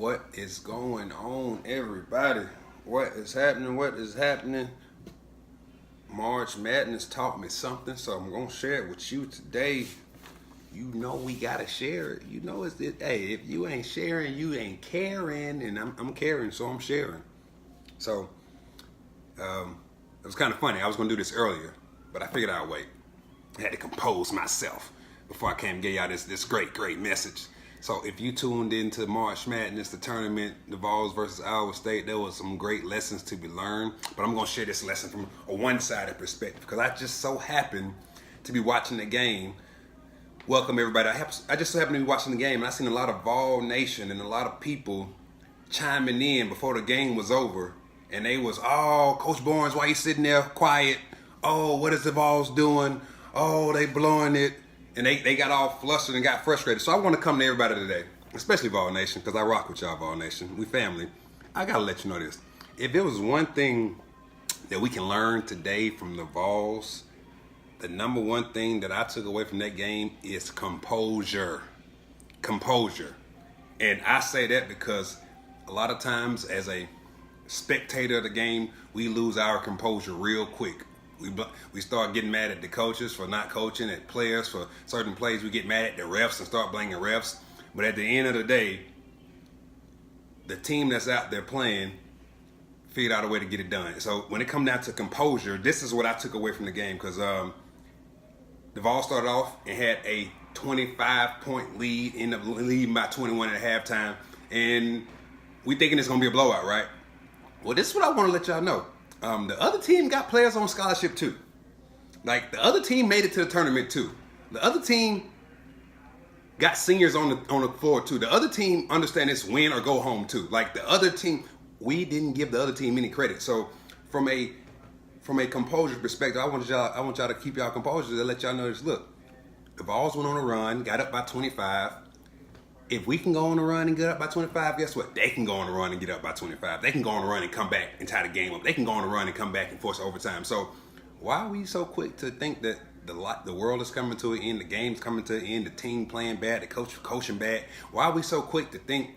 What is going on, everybody? What is happening? What is happening? March Madness taught me something, so I'm gonna share it with you today. You know we gotta share it. You know hey, if you ain't sharing, you ain't caring, and I'm caring, so I'm sharing. So it was kind of funny. I was gonna do this earlier, but I figured I'd wait. I had to compose myself before I came and gave y'all this great message. So if you tuned into March Madness, the tournament, the Vols versus Iowa State, there was some great lessons to be learned. But I'm going to share this lesson from a one-sided perspective because I just so happened to be watching the game. Welcome, everybody. I just so happened to be watching the game, and I seen a lot of Vol Nation and a lot of people chiming in before the game was over. And they was, oh, Coach Barnes, why you sitting there quiet? Oh, what is the Vols doing? Oh, they blowing it. And they got all flustered and got frustrated. So I want to come to everybody today, especially Vol Nation, because I rock with y'all, Vol Nation. We family. I got to let you know this. If there was one thing that we can learn today from the Vols, the number one thing that I took away from that game is composure. Composure. And I say that because a lot of times as a spectator of the game, we lose our composure real quick. We start getting mad at the coaches for not coaching, at players for certain plays. We get mad at the refs and start blaming refs. But at the end of the day, the team that's out there playing figured out a way to get it done. So when it comes down to composure, this is what I took away from the game because the Vols started off and had a 25-point lead, ended up leading by 21 at halftime. And we thinking it's going to be a blowout, right? Well, this is what I want to let y'all know. The other team got players on scholarship too. Like the other team made it to the tournament too. The other team got seniors on the floor too. The other team understand it's win or go home too. Like the other team, we didn't give the other team any credit. So from a composure perspective, I want y'all to keep y'all composure to let y'all know this. Look, the Vols went on a run, got up by 25. If we can go on a run and get up by 25, guess what? They can go on a run and get up by 25. They can go on a run and come back and tie the game up. They can go on a run and come back and force overtime. So why are we so quick to think that the world is coming to an end, the game's coming to an end, the team playing bad, the coach coaching bad? Why are we so quick to think,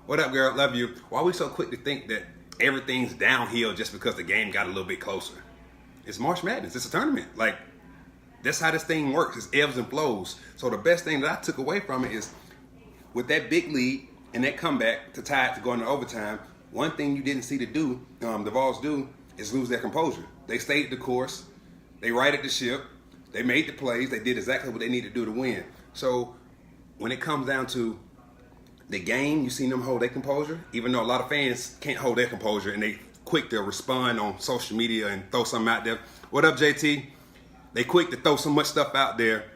what up, girl? Love you. Why are we so quick to think that everything's downhill just because the game got a little bit closer? It's March Madness. It's a tournament. Like, that's how this thing works. It's ebbs and flows. So the best thing that I took away from it is with that big lead and that comeback to tie it to go into overtime, one thing you didn't see the Vols do, is lose their composure. They stayed the course. They righted the ship. They made the plays. They did exactly what they needed to do to win. So when it comes down to the game, you seen them hold their composure, even though a lot of fans can't hold their composure and they quick to respond on social media and throw something out there. What up, JT? They quick to throw so much stuff out there,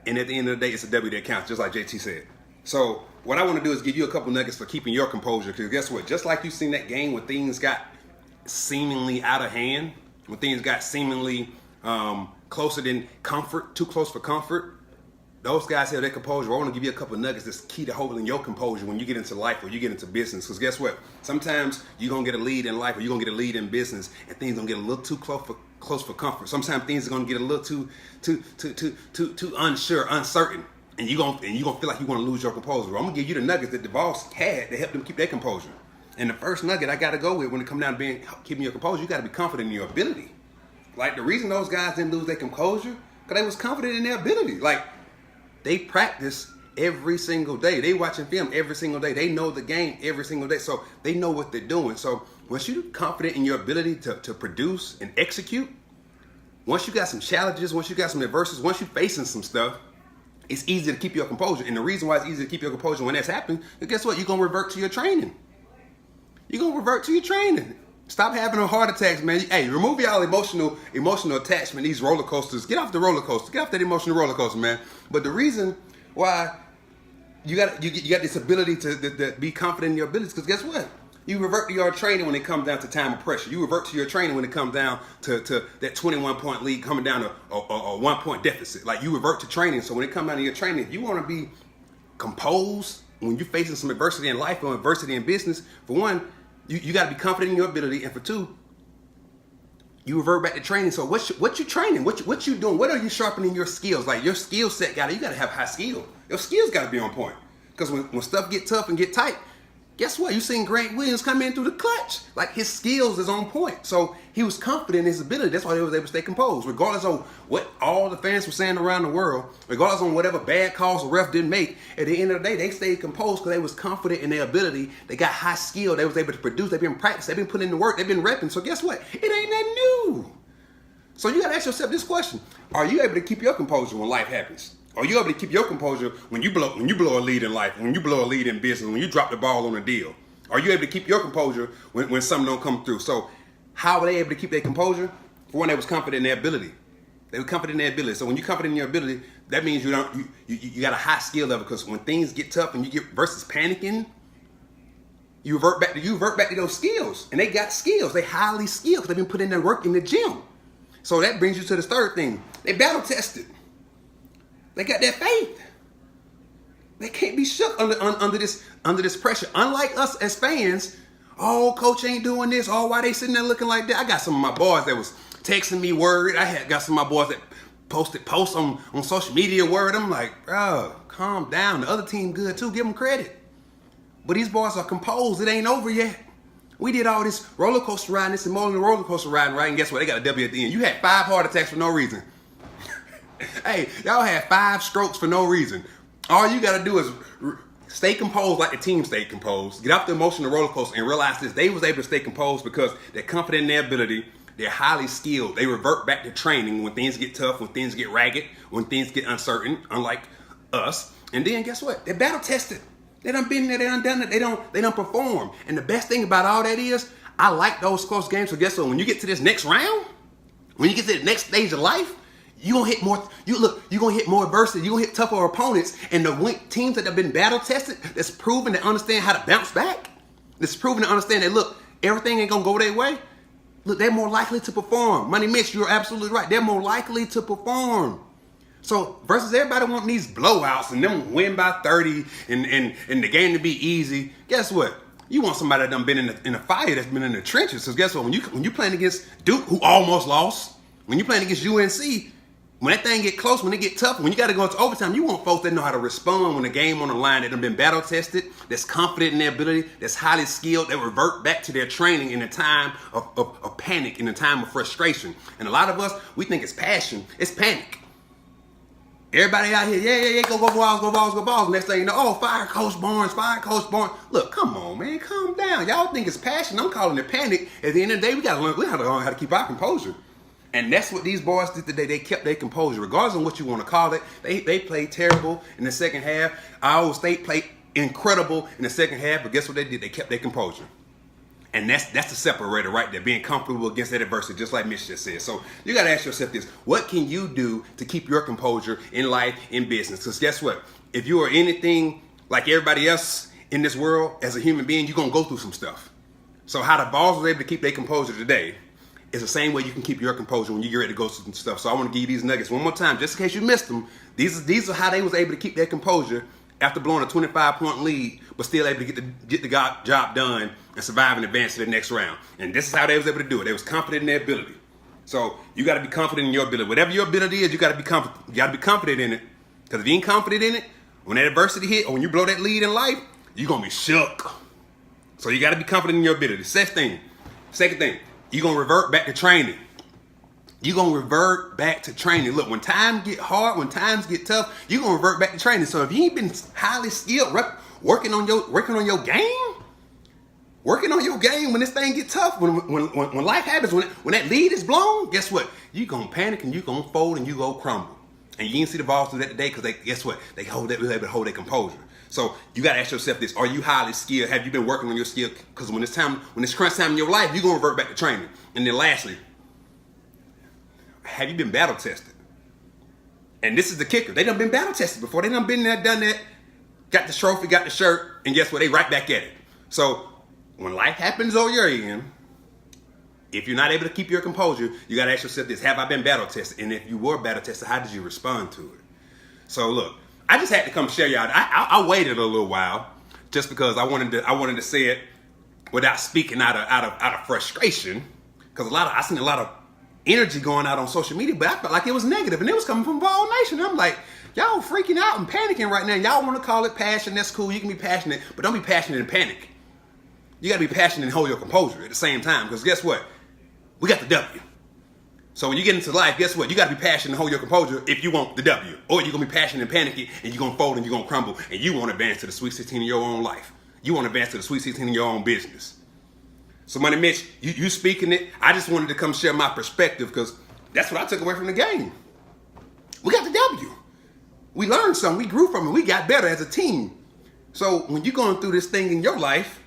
and at the end of the day, it's a W that counts, just like JT said. So what I want to do is give you a couple nuggets for keeping your composure. Because guess what? Just like you seen that game when things got seemingly out of hand, when things got seemingly closer than comfort, too close for comfort, those guys have their composure. I want to give you a couple nuggets that's key to holding your composure when you get into life or you get into business. Because guess what? Sometimes you're going to get a lead in life or you're going to get a lead in business and things going to get a little too close for comfort. Sometimes things are going to get a little too unsure, uncertain. And you're gonna feel like you're gonna lose your composure. I'm gonna give you the nuggets that the Vols had to help them keep their composure. And the first nugget I gotta go with when it comes down to keeping your composure, you gotta be confident in your ability. Like the reason those guys didn't lose their composure, because they was confident in their ability. Like they practice every single day. They watching film every single day. They know the game every single day. So they know what they're doing. So once you're confident in your ability to produce and execute, once you got some challenges, once you got some adversities, once you're facing some stuff, it's easy to keep your composure. And the reason why it's easy to keep your composure when that's happening is guess what? You're going to revert to your training. You're going to revert to your training. Stop having a heart attacks, man. Hey, remove y'all emotional attachment, these roller coasters. Get off the roller coaster. Get off that emotional roller coaster, man. But the reason why you got this ability to be confident in your abilities, because guess what? You revert to your training when it comes down to time of pressure. You revert to your training when it comes down to that 21-point lead coming down to a 1-point deficit. Like you revert to training. So when it comes down to your training, if you want to be composed when you're facing some adversity in life or adversity in business, for one, you got to be confident in your ability. And for two, you revert back to training. So what you training? What you doing? What are you sharpening your skills? Like your skill set you got to have high skill. Your skills got to be on point. Because when stuff get tough and get tight, guess what? You seen Grant Williams come in through the clutch. Like, his skills is on point. So he was confident in his ability. That's why he was able to stay composed, regardless of what all the fans were saying around the world, regardless of whatever bad calls the ref didn't make. At the end of the day, they stayed composed because they was confident in their ability. They got high skill. They was able to produce. They've been practicing. They've been putting in the work. They've been repping. So guess what? It ain't nothing new. So you got to ask yourself this question. Are you able to keep your composure when life happens? Are you able to keep your composure when you blow a lead in life, when you blow a lead in business, when you drop the ball on a deal? Are you able to keep your composure when something don't come through? So how were they able to keep their composure? For one, they was confident in their ability. They were confident in their ability. So when you're confident in your ability, that means you got a high skill level, because when things get tough and you get versus panicking, you revert back to those skills. And they got skills. They highly skilled because they've been putting their work in the gym. So that brings you to the third thing. They battle tested. They got that faith. They can't be shook under this pressure. Unlike us as fans, oh, coach ain't doing this. Oh, why they sitting there looking like that? I got some of my boys that was texting me word. Got some of my boys that posted posts on social media word. I'm like, bro, calm down. The other team good too. Give them credit. But these boys are composed. It ain't over yet. We did all this roller coaster riding, this emotional roller coaster riding, right? And guess what? They got a W at the end. You had 5 heart attacks for no reason. Hey, y'all had 5 strokes for no reason. All you got to do is stay composed like the team stayed composed. Get off the emotional roller coaster and realize this. They was able to stay composed because they're confident in their ability. They're highly skilled. They revert back to training when things get tough, when things get ragged, when things get uncertain, unlike us. And then guess what? They're battle tested. They done been there, they done done it, they don't perform. And the best thing about all that is, I like those close games. So guess what? When you get to this next round, when you get to the next stage of life, you're gonna hit more. You're gonna hit more adversity. You're gonna hit tougher opponents. And the teams that have been battle tested, that's proven to understand how to bounce back, that's proven to understand that, look, everything ain't gonna go their way. Look, they're more likely to perform. Money Mitch, you're absolutely right. They're more likely to perform. So versus everybody wanting these blowouts and them win by 30 and the game to be easy, guess what? You want somebody that done been in the fire, that's been in the trenches. So guess what? When you playing against Duke, who almost lost, when you playing against UNC, when that thing get close, when it get tough, when you got to go into overtime, you want folks that know how to respond when the game on the line, that have been battle tested, that's confident in their ability, that's highly skilled, that revert back to their training in the time of panic, in the time of frustration. And a lot of us, we think it's passion, it's panic. Everybody out here, yeah, go Vols, go Vols, go Vols. Next thing you know, oh, fire Coach Barnes, fire Coach Barnes. Look, come on, man, calm down. Y'all think it's passion. I'm calling it panic. At the end of the day, we have to learn how to keep our composure. And that's what these boys did today. They kept their composure. Regardless of what you want to call it, they played terrible in the second half. Iowa State played incredible in the second half, but guess what they did? They kept their composure. And that's the separator right there, being comfortable against that adversity, just like Mitch just said. So you got to ask yourself this: what can you do to keep your composure in life, in business? Because guess what? If you are anything like everybody else in this world as a human being, you're going to go through some stuff. So how the Vols was able to keep their composure today is the same way you can keep your composure when you get ready to go through some stuff. So I want to give you these nuggets one more time, just in case you missed them. These are how they was able to keep their composure after blowing a 25-point lead, but still able to get the job done and survive and advance to the next round. And this is how they was able to do it. They was confident in their ability. So you got to be confident in your ability. Whatever your ability is, you got to be confident. You got to be confident in it. Because if you ain't confident in it, when that adversity hit or when you blow that lead in life, you're gonna be shook. So you got to be confident in your ability. Second thing, you're gonna revert back to training. You're going to revert back to training. Look, when times get hard, when times get tough, you're going to revert back to training. So if you ain't been highly skilled, working on your game, when this thing get tough, when life happens, when that lead is blown, guess what? You're going to panic and you're going to fold and you're going to crumble. And you didn't see the Vols do that today because guess what? They was able to hold their composure. So you got to ask yourself this: are you highly skilled? Have you been working on your skill? Because when it's crunch time in your life, you're going to revert back to training. And then lastly, have you been battle tested? And this is the kicker. They done been battle tested before. They done been there, done that, got the trophy, got the shirt, and guess what? They right back at it. So when life happens on your end, if you're not able to keep your composure, you got to ask yourself this: have I been battle tested? And if you were battle tested, how did you respond to it? So look, I just had to come share y'all. I waited a little while just because I wanted to say it without speaking out of frustration, because I seen a lot of energy going out on social media, but I felt like it was negative, and it was coming from Vol Nation. I'm like, y'all freaking out and panicking right now. Y'all want to call it passion? That's cool. You can be passionate, but don't be passionate and panic. You got to be passionate and hold your composure at the same time. Because guess what? We got the W. So when you get into life, guess what? You got to be passionate and hold your composure if you want the W. Or you're going to be passionate and panicky, and you're going to fold and you're going to crumble, and you want to advance to the Sweet 16 in your own life. You want to advance to the Sweet 16 in your own business. So Money Mitch, you speaking it, I just wanted to come share my perspective because that's what I took away from the game. We got the W. We learned something. We grew from it. We got better as a team. So when you're going through this thing in your life,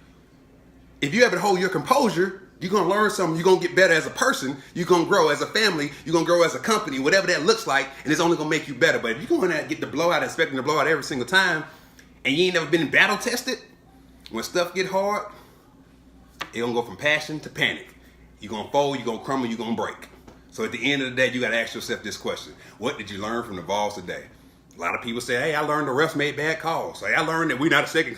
if you're able to hold your composure, you're going to learn something. You're going to get better as a person. You're going to grow as a family. You're going to grow as a company, whatever that looks like, and it's only going to make you better. But if you're going to get the blowout, expecting the blowout every single time, and you ain't never been battle tested, when stuff get hard, it's going to go from passion to panic. You're going to fold, you're going to crumble, you're going to break. So at the end of the day, you got to ask yourself this question. What did you learn from the Vols today? A lot of people say, hey, I learned the refs made bad calls. Hey, I learned that we're not a second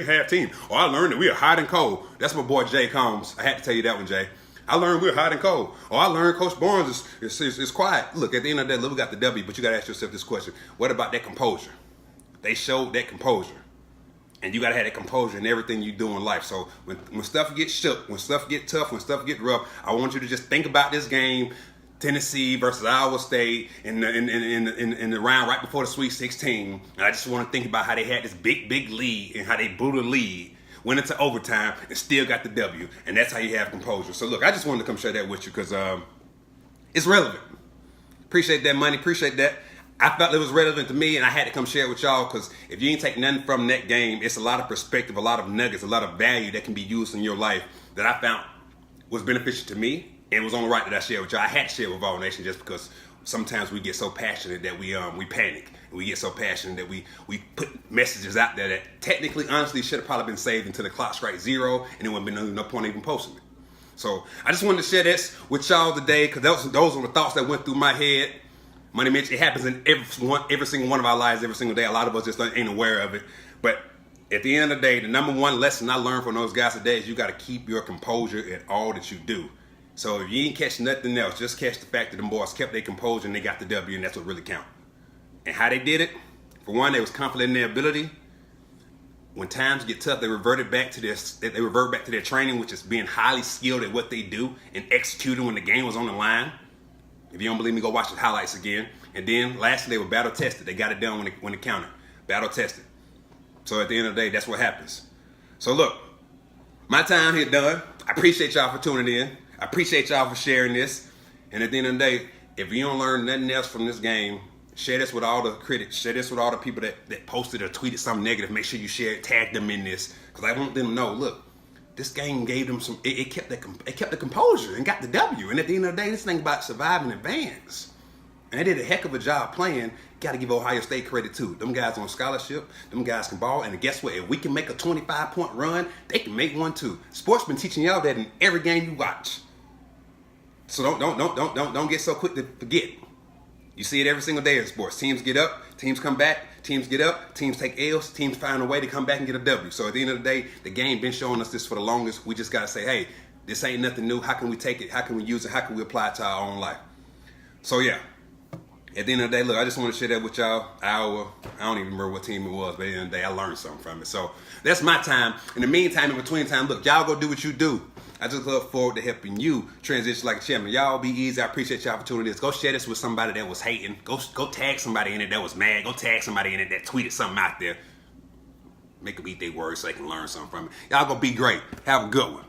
half team. Or I learned that we are hot and cold. That's my boy Jay Combs. I had to tell you that one, Jay. I learned we're hot and cold. Or I learned Coach Barnes is quiet. Look, at the end of the day, we got the W, but you got to ask yourself this question. What about that composure? They showed that composure. And you got to have that composure in everything you do in life. So when stuff gets shook, when stuff get tough, when stuff get rough, I want you to just think about this game, Tennessee versus Iowa State in the round right before the Sweet 16. And I just want to think about how they had this big lead and how they blew the lead, went into overtime, and still got the W. And that's how you have composure. So look, I just wanted to come share that with you because it's relevant. Appreciate that, Money. Appreciate that. I felt it was relevant to me, and I had to come share it with y'all because if you ain't take nothing from that game, it's a lot of perspective, a lot of nuggets, a lot of value that can be used in your life that I found was beneficial to me. And it was only right that I shared with y'all. I had to share with Vol Nation just because sometimes we get so passionate that we panic. And we get so passionate that we put messages out there that technically, honestly, should have probably been saved until the clock strikes 0, and it wouldn't have been no point even posting it. So I just wanted to share this with y'all today because those are the thoughts that went through my head. Money Mitch, it happens in every single one of our lives every single day. A lot of us just ain't aware of it. But at the end of the day, the number one lesson I learned from those guys today is you got to keep your composure in all that you do. So if you ain't catch nothing else, just catch the fact that them boys kept their composure and they got the W, and that's what really counts. And how they did it, for one, they was confident in their ability. When times get tough, they revert back to their training, which is being highly skilled at what they do and executing when the game was on the line. If you don't believe me, go watch the highlights again. And then lastly, they were battle tested. They got it done when it counted. Battle tested. So at the end of the day, that's what happens. So look, my time here done. I appreciate y'all for tuning in. I appreciate y'all for sharing this. And at the end of the day, if you don't learn nothing else from this game, share this with all the critics. Share this with all the people that posted or tweeted something negative. Make sure you share it, tag them in this. Because I want them to know, look, this game gave them some, it kept the composure and got the W. And at the end of the day, this thing about surviving advance. And they did a heck of a job playing. Got to give Ohio State credit too. Them guys on scholarship, them guys can ball. And guess what? If we can make a 25-point run, they can make one too. Sports been teaching y'all that in every game you watch. So don't get so quick to forget. You see it every single day in sports. Teams get up, teams come back, teams get up, teams take L's, teams find a way to come back and get a W. So at the end of the day, the game been showing us this for the longest. We just got to say, hey, this ain't nothing new. How can we take it? How can we use it? How can we apply it to our own life? So yeah, at the end of the day, look, I just want to share that with y'all. I don't even remember what team it was, but at the end of the day, I learned something from it. So that's my time. In the meantime, in between time, look, y'all go do what you do. I just look forward to helping you transition like a champion. Y'all be easy. I appreciate y'all for tuning in. Go share this with somebody that was hating. Go tag somebody in it that was mad. Go tag somebody in it that tweeted something out there. Make them eat their words so they can learn something from it. Y'all go be great. Have a good one.